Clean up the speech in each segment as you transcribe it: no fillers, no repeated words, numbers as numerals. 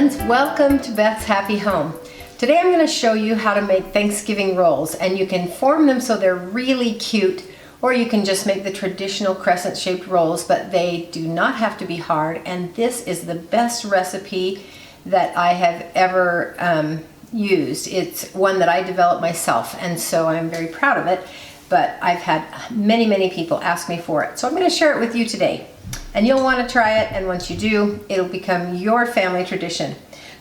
friends, welcome to Beth's Happy Home. Today I'm going to show you how to make Thanksgiving rolls, and you can form them so they're really cute, or you can just make the traditional crescent shaped rolls, but they do not have to be hard, and this is the best recipe that I have ever used. It's one that I developed myself, and so I'm very proud of it, but I've had many people ask me for it. So I'm going to share it with you today. And you'll want to try it, and once you do, it'll become your family tradition.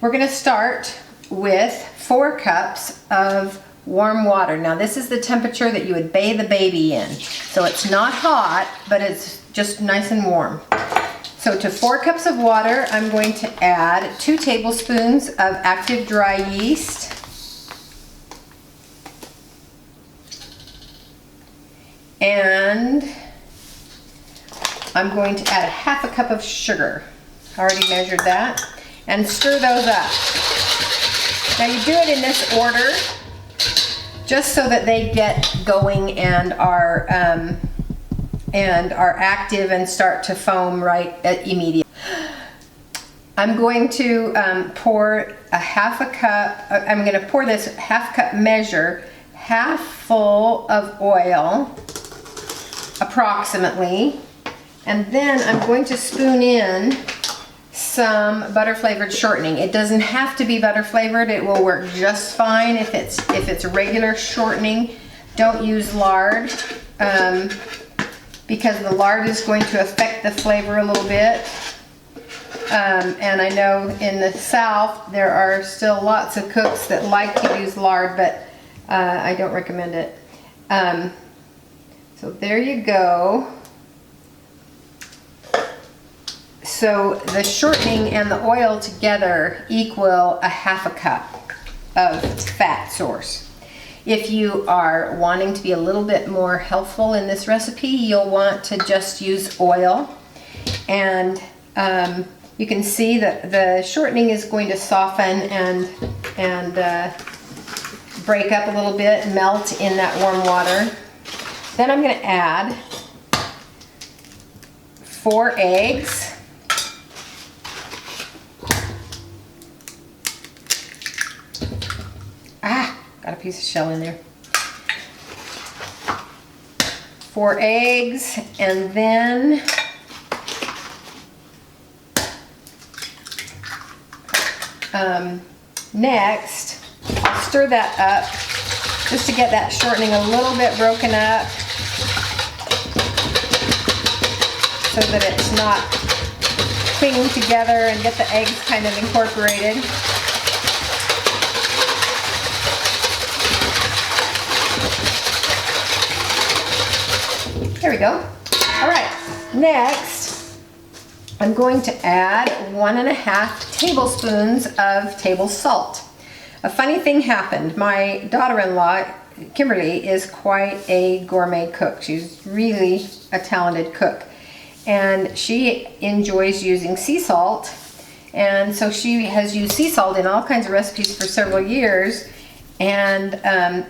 We're going to start with 4 cups of warm water. Now this is the temperature that you would bathe the baby in. So it's not hot, but it's just nice and warm. So to 4 cups of water, I'm going to add 2 tablespoons of active dry yeast. And I'm going to add 1/2 cup of sugar. I already measured that. And stir those up. Now you do it in this order, just so that they get going and are active and start to foam right immediately. I'm going to pour a 1/2 cup. I'm going to pour this 1/2 cup measure, half full of oil, approximately. And then I'm going to spoon in some butter flavored shortening. It doesn't have to be butter flavored. It will work just fine if it's regular shortening. Don't use lard because the lard is going to affect the flavor a little bit. And I know in the South there are still lots of cooks that like to use lard, but I don't recommend it. So there you go. So the shortening and the oil together equal a 1/2 cup of fat source. If you are wanting to be a little bit more healthful in this recipe, you'll want to just use oil. And you can see that the shortening is going to soften and break up a little bit, melt in that warm water. Then I'm going to add 4 eggs. Got a piece of shell in there. 4 eggs, and then next I'll stir that up just to get that shortening a little bit broken up so that it's not clinging together, and get the eggs kind of incorporated. There we go. All right, next I'm going to add 1.5 tablespoons of table salt. A funny thing happened. My daughter-in-law, Kimberly, is quite a gourmet cook. She's really a talented cook. And she enjoys using sea salt. And so she has used sea salt in all kinds of recipes for several years. And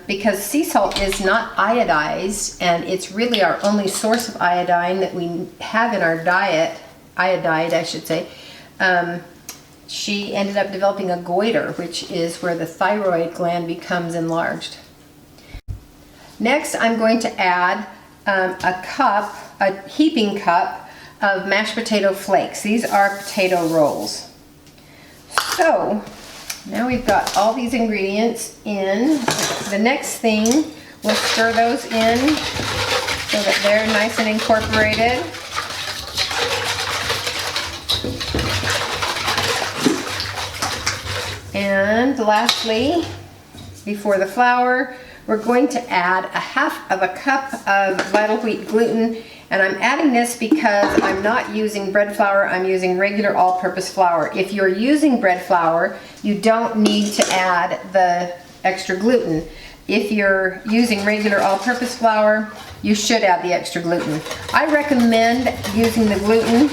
because sea salt is not iodized, and it's really our only source of iodine that we have in our diet, iodide I should say, she ended up developing a goiter, which is where the thyroid gland becomes enlarged. Next I'm going to add a heaping cup of mashed potato flakes. These are potato rolls. So now we've got all these ingredients in. The next thing, we'll stir those in so that they're nice and incorporated. And lastly, before the flour, we're going to add 1/2 cup of vital wheat gluten. And I'm adding this because I'm not using bread flour, I'm using regular all-purpose flour. If you're using bread flour, you don't need to add the extra gluten. If you're using regular all-purpose flour, you should add the extra gluten. I recommend using the gluten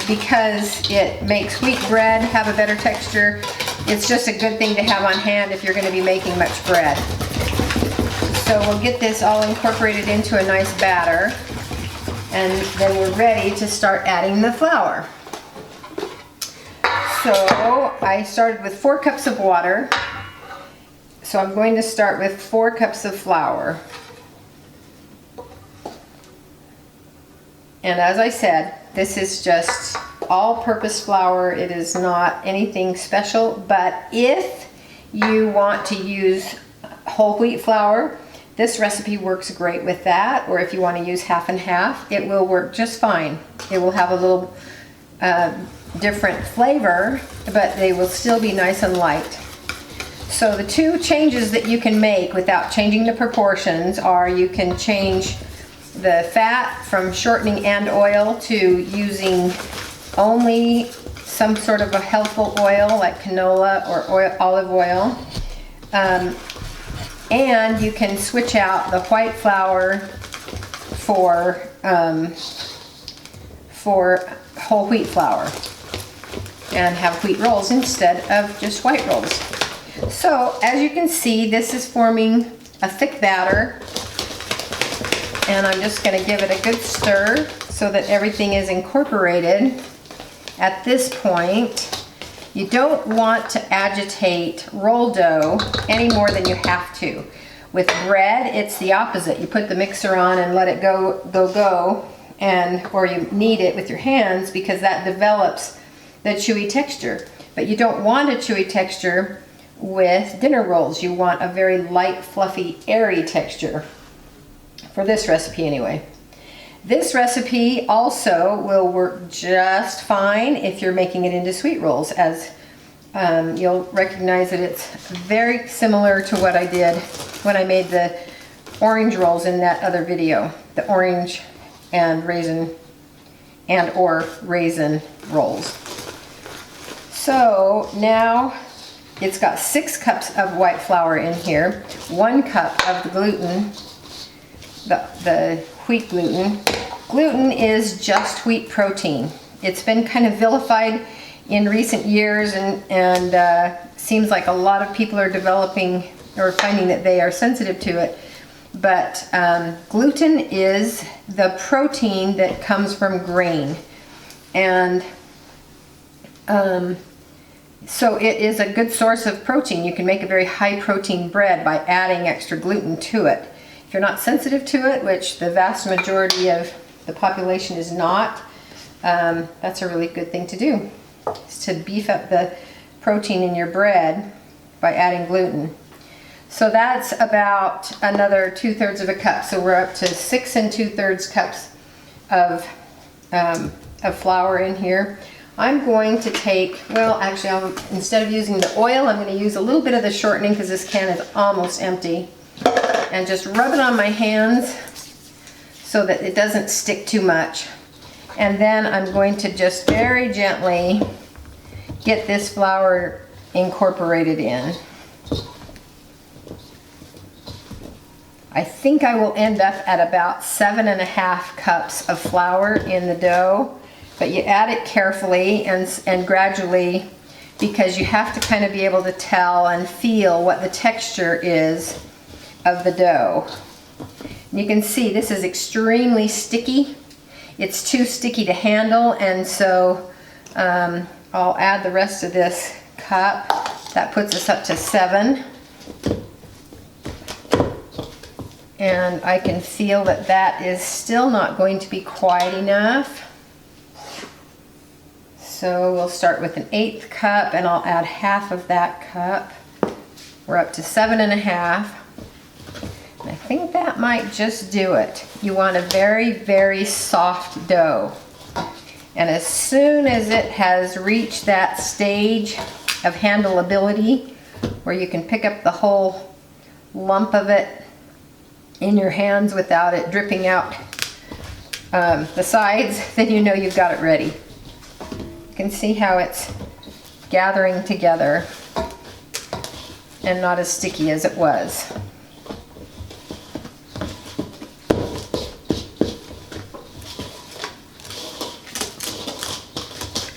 because it makes wheat bread have a better texture. It's just a good thing to have on hand if you're going to be making much bread. So we'll get this all incorporated into a nice batter. And then we're ready to start adding the flour. So I started with 4 cups of water. So I'm going to start with 4 cups of flour. And as I said, this is just all-purpose flour. It is not anything special, but if you want to use whole wheat flour, this recipe works great with that, or if you want to use half and half, it will work just fine. It will have a little different flavor, but they will still be nice and light. So the 2 changes that you can make without changing the proportions are you can change the fat from shortening and oil to using only some sort of a healthful oil like canola or olive oil. And you can switch out the white flour for whole wheat flour and have wheat rolls instead of just white rolls. So as you can see, this is forming a thick batter, and I'm just going to give it a good stir so that everything is incorporated. At this point, you don't want to agitate roll dough any more than you have to. With bread, it's the opposite. You put the mixer on and let it go, and or you knead it with your hands because that develops the chewy texture. But you don't want a chewy texture with dinner rolls. You want a very light, fluffy, airy texture. For this recipe anyway. This recipe also will work just fine if you're making it into sweet rolls, as you'll recognize that it's very similar to what I did when I made the orange rolls in that other video, the orange and raisin or raisin rolls. So now it's got 6 cups of white flour in here, 1 cup of the gluten, the wheat gluten. Gluten is just wheat protein. It's been kind of vilified in recent years, and seems like a lot of people are developing or finding that they are sensitive to it. But gluten is the protein that comes from grain, and so it is a good source of protein. You can make a very high protein bread by adding extra gluten to it. If you're not sensitive to it, which the vast majority of the population is not, that's a really good thing to do, is to beef up the protein in your bread by adding gluten. So that's about another 2/3 of a cup. So we're up to 6 2/3 cups of flour in here. I'm going to take, well, actually, instead of using the oil, I'm going to use a little bit of the shortening because this can is almost empty, and just rub it on my hands so that it doesn't stick too much. And then I'm going to just very gently get this flour incorporated in. I think I will end up at about 7.5 cups of flour in the dough, but you add it carefully and gradually, because you have to kind of be able to tell and feel what the texture is of the dough. You can see this is extremely sticky. It's too sticky to handle, and so I'll add the rest of this cup. That puts us up to 7. And I can feel that that is still not going to be quite enough. So we'll start with an 1/8 cup, and I'll add half of that cup. We're up to 7.5. I think that might just do it. You want a very, very soft dough. And as soon as it has reached that stage of handleability, where you can pick up the whole lump of it in your hands without it dripping out the sides, then you know you've got it ready. You can see how it's gathering together and not as sticky as it was.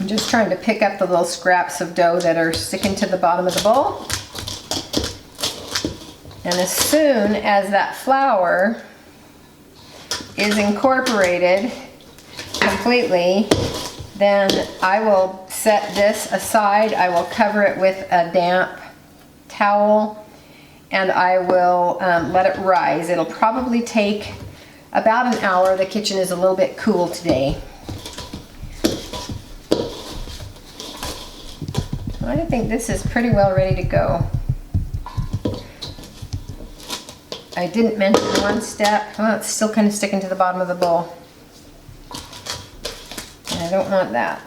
I'm just trying to pick up the little scraps of dough that are sticking to the bottom of the bowl. And as soon as that flour is incorporated completely, then I will set this aside. I will cover it with a damp towel and I will let it rise. It'll probably take about an hour. The kitchen is a little bit cool today. I think this is pretty well ready to go. I didn't mention one step. Well, it's still kind of sticking to the bottom of the bowl. I don't want that.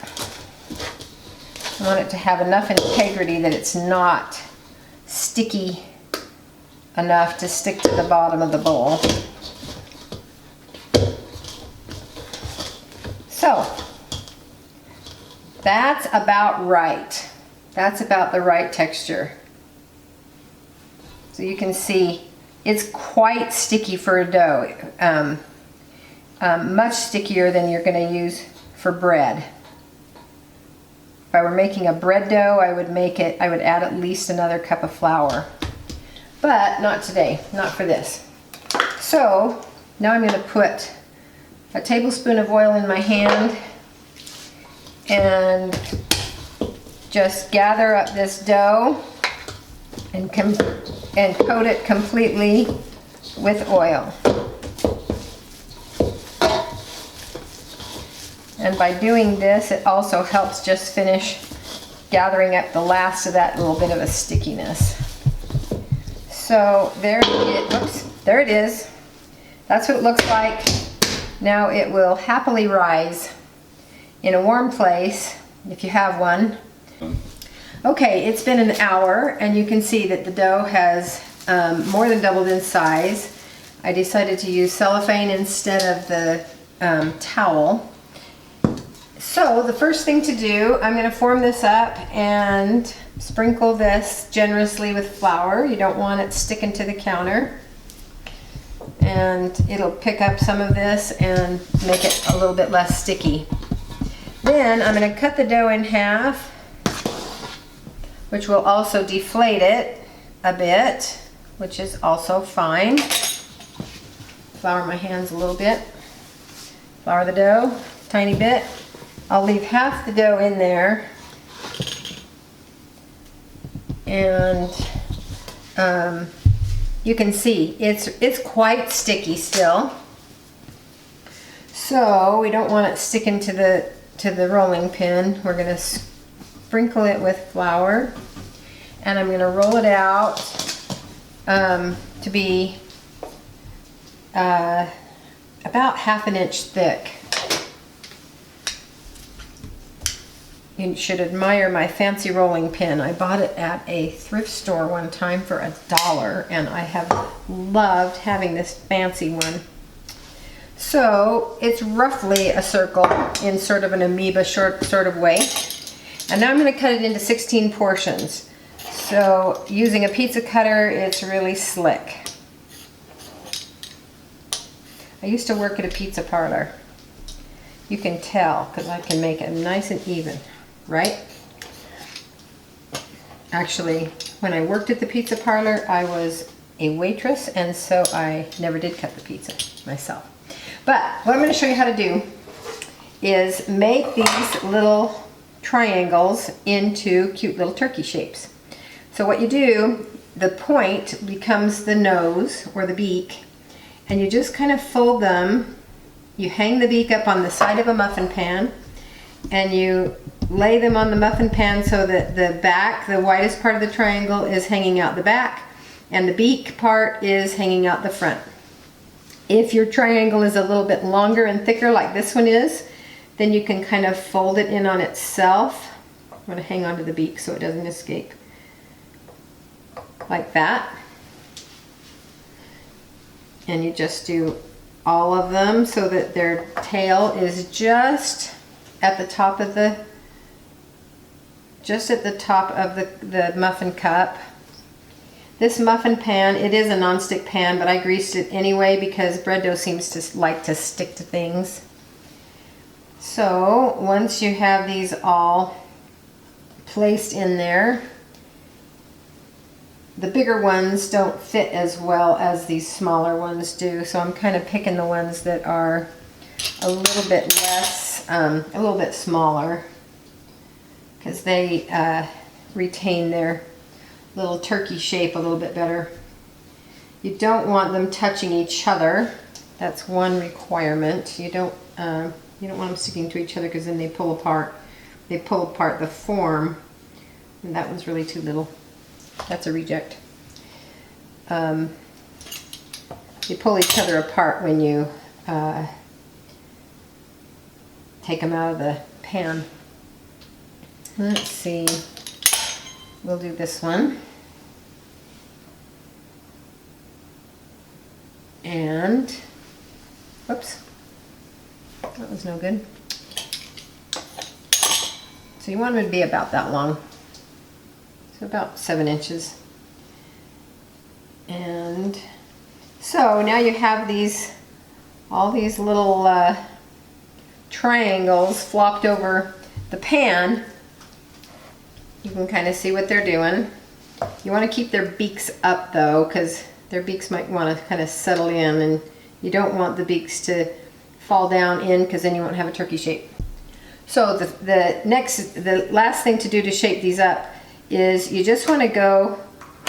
I want it to have enough integrity that it's not sticky enough to stick to the bottom of the bowl. So, that's about right. That's about the right texture. So you can see it's quite sticky for a dough. Much stickier than you're going to use for bread. If I were making a bread dough, I would add at least another cup of flour. But not today, not for this. So now I'm going to put a tablespoon of oil in my hand and just gather up this dough and coat it completely with oil. And by doing this, it also helps just finish gathering up the last of that little bit of a stickiness. So there it is. Whoops, there it is. That's what it looks like. Now it will happily rise in a warm place, if you have one. Okay, it's been an hour and you can see that the dough has more than doubled in size. I decided to use cellophane instead of the towel. So the first thing to do, I'm going to form this up and sprinkle this generously with flour. You don't want it sticking to the counter. And it'll pick up some of this and make it a little bit less sticky. Then I'm going to cut the dough in half, which will also deflate it a bit, which is also fine. Flour my hands a little bit. Flour the dough, tiny bit. I'll leave half the dough in there. And you can see it's quite sticky still. So we don't want it sticking to the rolling pin. We're going to sprinkle it with flour, and I'm going to roll it out to be about ½ inch thick. You should admire my fancy rolling pin. I bought it at a thrift store one time for $1, and I have loved having this fancy one. So it's roughly a circle in sort of an amoeba sort of way. And now I'm going to cut it into 16 portions. So using a pizza cutter, it's really slick. I used to work at a pizza parlor. You can tell because I can make it nice and even, right? Actually, when I worked at the pizza parlor, I was a waitress, and so I never did cut the pizza myself. But what I'm going to show you how to do is make these little triangles into cute little turkey shapes. So what you do, the point becomes the nose or the beak, and you just kind of fold them. You hang the beak up on the side of a muffin pan, and you lay them on the muffin pan so that the back, the widest part of the triangle, is hanging out the back, and the beak part is hanging out the front. If your triangle is a little bit longer and thicker like this one is, then you can kind of fold it in on itself. I'm going to hang on to the beak so it doesn't escape. Like that. And you just do all of them so that their tail is just at the top of the muffin cup. This muffin pan, it is a nonstick pan, but I greased it anyway because bread dough seems to like to stick to things. So once you have these all placed in there, the bigger ones don't fit as well as these smaller ones do, so I'm kind of picking the ones that are a little bit less, a little bit smaller. because they retain their little turkey shape a little bit better. You don't want them touching each other. That's one requirement. You don't want them sticking to each other because then they pull apart. They pull apart the form. And that one's really too little. That's a reject. You pull each other apart when you take them out of the pan. Let's see. We'll do this one. And, whoops, that was no good. So you want them to be about that long. So about 7 inches. And so now you have all these little triangles flopped over the pan. You can kind of see what they're doing. You want to keep their beaks up though, because their beaks might want to kind of settle in, and you don't want the beaks to fall down in because then you won't have a turkey shape. So the last thing to do to shape these up is you just want to go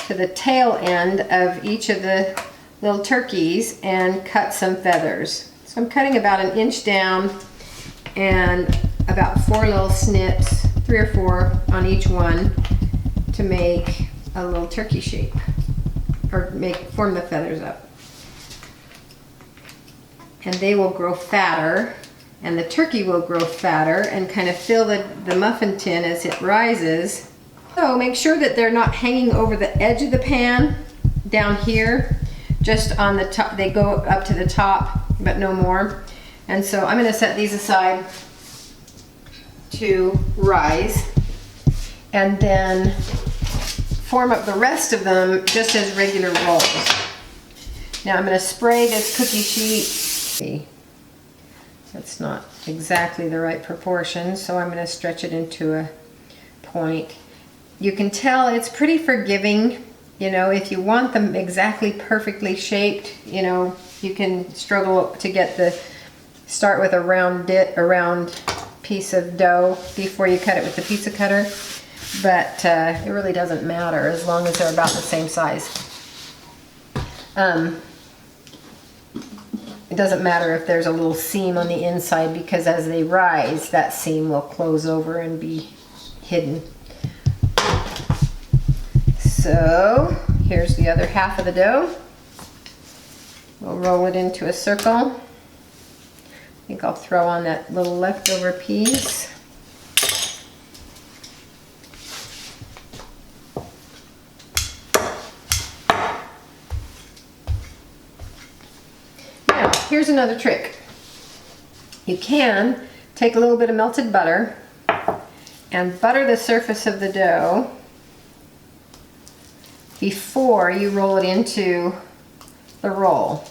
to the tail end of each of the little turkeys and cut some feathers. So I'm cutting about 1 inch down and about 4 little snips, 3 or 4 on each one, to make a little turkey shape, or form the feathers up. And they will grow fatter, and the turkey will grow fatter and kind of fill the muffin tin as it rises. So make sure that they're not hanging over the edge of the pan down here, just on the top. They go up to the top, but no more. And so I'm going to set these aside to rise, and then form up the rest of them just as regular rolls. Now I'm going to spray this cookie sheet. That's not exactly the right proportion, so I'm going to stretch it into a point. You can tell it's pretty forgiving. You know, if you want them exactly perfectly shaped, you know, you can struggle to start with a round piece of dough before you cut it with the pizza cutter. But it really doesn't matter as long as they're about the same size. It doesn't matter if there's a little seam on the inside, because as they rise, that seam will close over and be hidden. So here's the other half of the dough. We'll roll it into a circle. I think I'll throw on that little leftover piece. Now, here's another trick. You can take a little bit of melted butter and butter the surface of the dough before you roll it into the roll.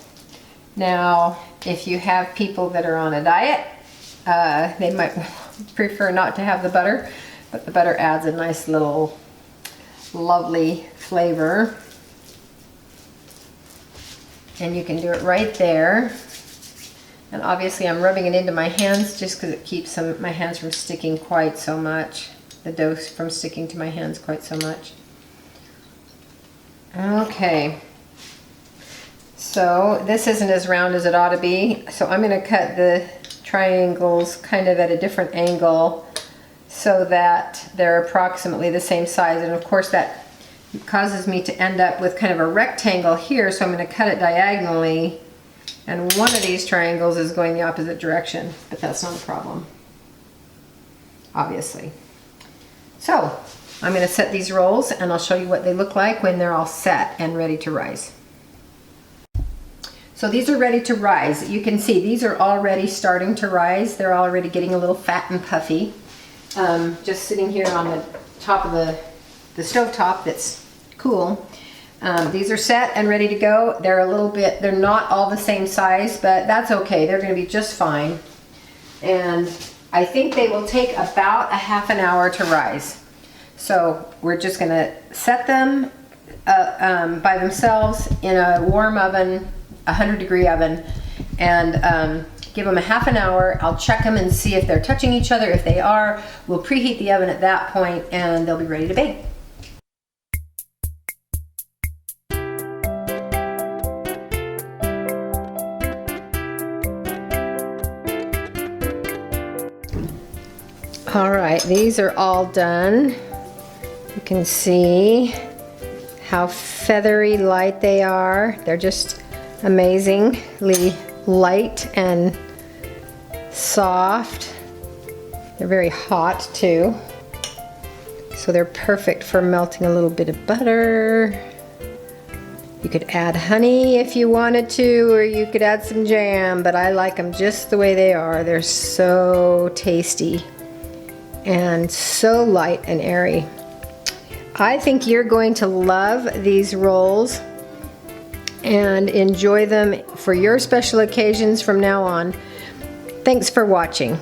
Now, if you have people that are on a diet, they might prefer not to have the butter, but the butter adds a nice little lovely flavor. And you can do it right there. And obviously I'm rubbing it into my hands just because it keeps my hands from sticking quite so much. The dough from sticking to my hands quite so much. Okay. So this isn't as round as it ought to be. So I'm going to cut the triangles kind of at a different angle so that they're approximately the same size. And of course that causes me to end up with kind of a rectangle here. So I'm going to cut it diagonally. And one of these triangles is going the opposite direction, but that's not a problem, obviously. So I'm going to set these rolls and I'll show you what they look like when they're all set and ready to rise. So these are ready to rise. You can see these are already starting to rise. They're already getting a little fat and puffy. Just sitting here on the top of the stove top that's cool. These are set and ready to go. They're not all the same size, but that's okay. They're going to be just fine. And I think they will take about a half an hour to rise. So we're just going to set them by themselves in a warm oven, 100-degree oven, and give them a half an hour. I'll check them and see if they're touching each other. If they are, we'll preheat the oven at that point and they'll be ready to bake. All right, these are all done. You can see how feathery light they are. They're just amazingly light and soft. They're very hot too. So they're perfect for melting a little bit of butter. You could add honey if you wanted to, or you could add some jam, but I like them just the way they are. They're so tasty and so light and airy. I think you're going to love these rolls and enjoy them for your special occasions from now on. Thanks for watching.